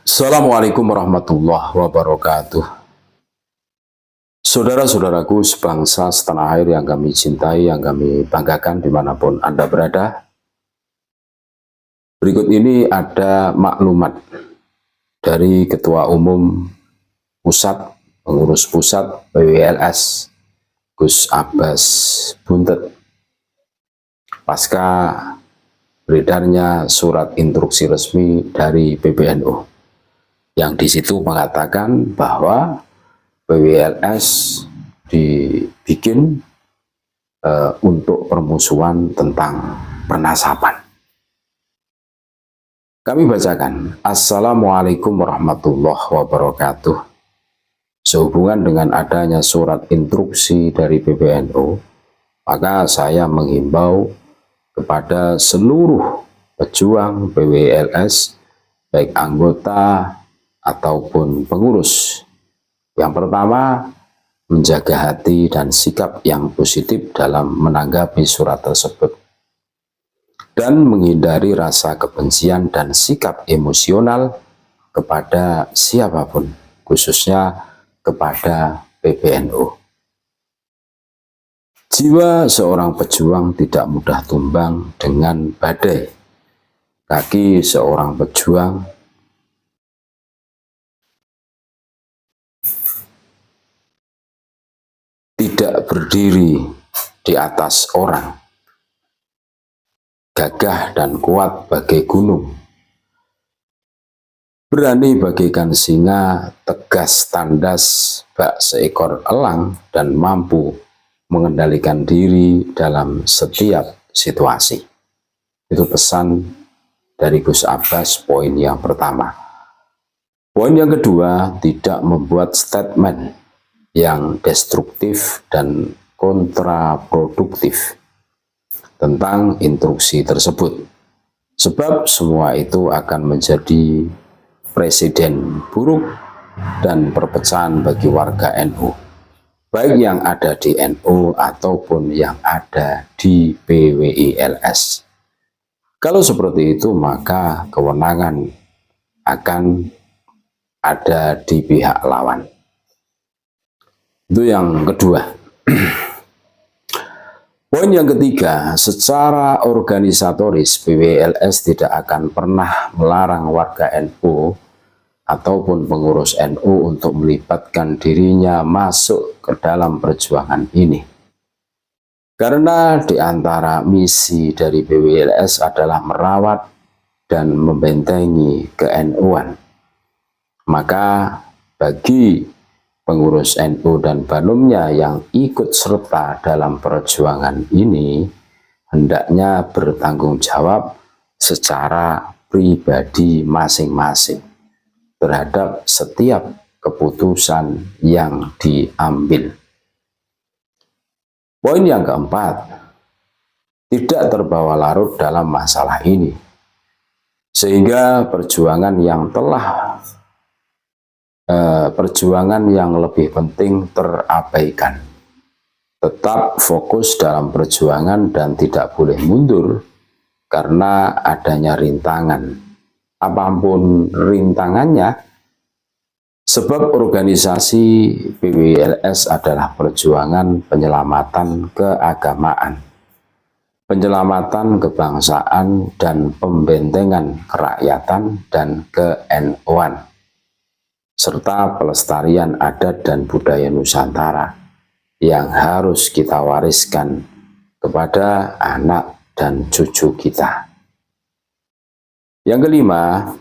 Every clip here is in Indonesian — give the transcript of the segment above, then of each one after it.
Assalamualaikum warahmatullahi wabarakatuh. Saudara-saudaraku sebangsa setanah air yang kami cintai, yang kami banggakan dimanapun Anda berada. Berikut ini ada maklumat dari Ketua Umum Pusat, Pengurus Pusat PWLS, Gus Abbas Buntet, pasca beredarnya surat instruksi resmi dari PBNU, yang di situ mengatakan bahwa PWLS dibikin untuk permusuhan tentang penasapan. Kami bacakan, Assalamualaikum warahmatullahi wabarakatuh. Sehubungan dengan adanya surat instruksi dari PBNU, maka saya menghimbau kepada seluruh pejuang PWLS, baik anggota ataupun pengurus. Yang pertama, menjaga hati dan sikap yang positif dalam menanggapi surat tersebut, dan menghindari rasa kebencian dan sikap emosional kepada siapapun, khususnya kepada PBNU. Jiwa seorang pejuang tidak mudah tumbang dengan badai. Kaki seorang pejuang tidak berdiri di atas orang. Gagah dan kuat bagai gunung. Berani bagaikan singa, tegas tandas bak seekor elang, dan mampu mengendalikan diri dalam setiap situasi. Itu pesan dari Gus Abbas, poin yang pertama. Poin yang kedua, tidak membuat statement yang destruktif dan kontraproduktif tentang instruksi tersebut, sebab semua itu akan menjadi presiden buruk dan perpecahan bagi warga NU, baik yang ada di NU ataupun yang ada di PWILS. Kalau seperti itu, maka kewenangan akan ada di pihak lawan. Itu yang kedua. Poin yang ketiga, secara organisatoris PWLS tidak akan pernah melarang warga NU ataupun pengurus NU untuk melibatkan dirinya masuk ke dalam perjuangan ini. Karena di antara misi dari PWLS adalah merawat dan membentengi ke-NU-an. Maka bagi pengurus NU dan banumnya yang ikut serta dalam perjuangan ini, hendaknya bertanggung jawab secara pribadi masing-masing terhadap setiap keputusan yang diambil. Poin yang keempat, tidak terbawa larut dalam masalah ini, sehingga perjuangan yang lebih penting terabaikan. Tetap fokus dalam perjuangan dan tidak boleh mundur karena adanya rintangan. Apapun rintangannya, sebab organisasi PWLS adalah perjuangan penyelamatan keagamaan, penyelamatan kebangsaan, dan pembentengan kerakyatan dan ke-NU-an, serta pelestarian adat dan budaya Nusantara yang harus kita wariskan kepada anak dan cucu kita. Yang kelima,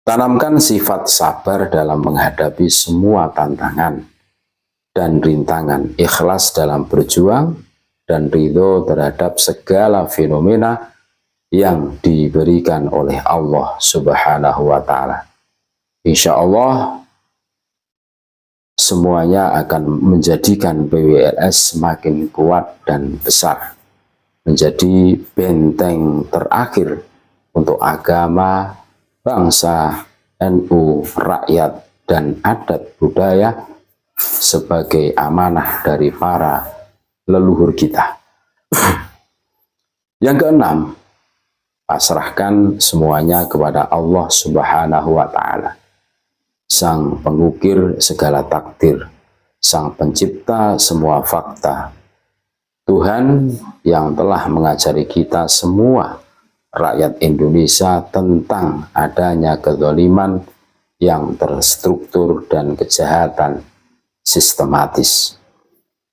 tanamkan sifat sabar dalam menghadapi semua tantangan dan rintangan, ikhlas dalam berjuang, dan ridho terhadap segala fenomena yang diberikan oleh Allah Subhanahu wa Ta'ala. Insya Allah semuanya akan menjadikan PWLS semakin kuat dan besar, menjadi benteng terakhir untuk agama, bangsa, NU, rakyat, dan adat budaya sebagai amanah dari para leluhur kita. Yang keenam, pasrahkan semuanya kepada Allah Subhanahu wa Ta'ala, Sang pengukir segala takdir, Sang pencipta semua fakta, Tuhan yang telah mengajari kita semua rakyat Indonesia tentang adanya kezaliman yang terstruktur dan kejahatan sistematis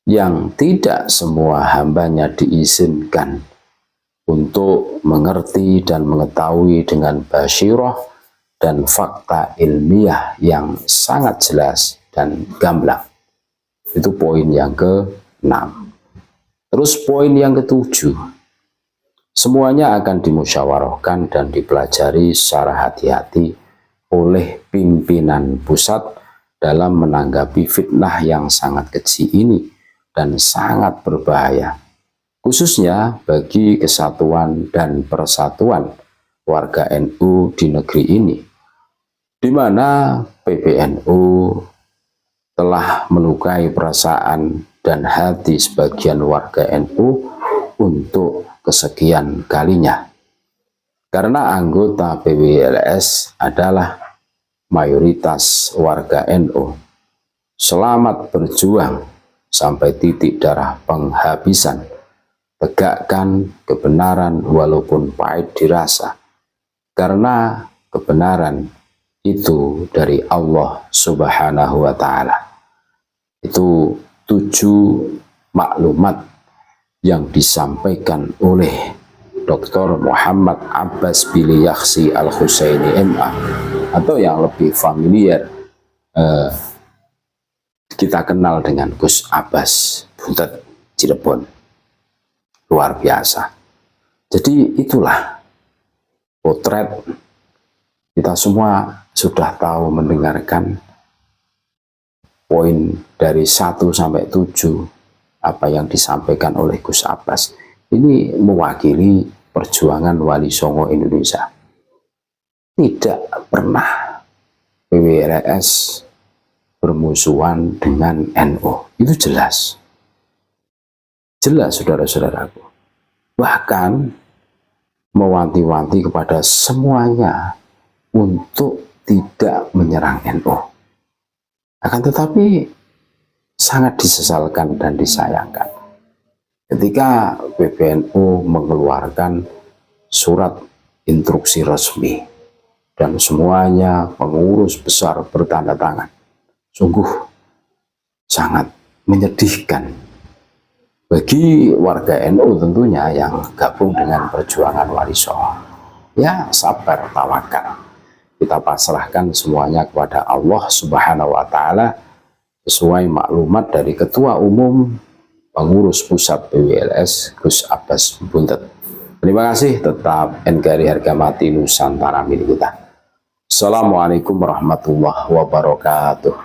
yang tidak semua hambanya diizinkan untuk mengerti dan mengetahui dengan basyirah dan fakta ilmiah yang sangat jelas dan gamblang. Itu poin yang ke-6. Terus poin yang ke-7, semuanya akan dimusyawarahkan dan dipelajari secara hati-hati oleh pimpinan pusat dalam menanggapi fitnah yang sangat keji ini dan sangat berbahaya, khususnya bagi kesatuan dan persatuan warga NU di negeri ini, di mana PBNU telah melukai perasaan dan hati sebagian warga NU untuk kesekian kalinya. Karena anggota PWLS adalah mayoritas warga NU. Selamat berjuang sampai titik darah penghabisan. Tegakkan kebenaran walaupun pahit dirasa. Karena kebenaran itu dari Allah Subhanahu wa Ta'ala. Itu 7 maklumat yang disampaikan oleh Dr. Muhammad Abbas Billy Yaksi Al-Husaini MA, atau yang lebih familiar kita kenal dengan Gus Abbas Buntet Cirebon. Luar biasa. Jadi itulah potret. Kita semua sudah tahu mendengarkan poin dari 1 sampai 7 apa yang disampaikan oleh Gus Abbas. Ini mewakili perjuangan Wali Songo Indonesia. Tidak pernah PWLS bermusuhan dengan NU. Itu jelas. Jelas, saudara-saudaraku. Bahkan mewanti-wanti kepada semuanya untuk tidak menyerang NU. Akan tetapi sangat disesalkan dan disayangkan ketika PBNU mengeluarkan surat instruksi resmi dan semuanya pengurus besar bertanda tangan. Sungguh sangat menyedihkan bagi warga NU tentunya yang gabung dengan perjuangan Wali Songo. Ya, sabar, tawakal. Kita pasrahkan semuanya kepada Allah Subhanahu wa Ta'ala sesuai maklumat dari Ketua Umum Pengurus Pusat PWLS Gus Abbas Buntet. Terima kasih, tetap NKRI harga mati Nusantara milik kita. Assalamualaikum warahmatullahi wabarakatuh.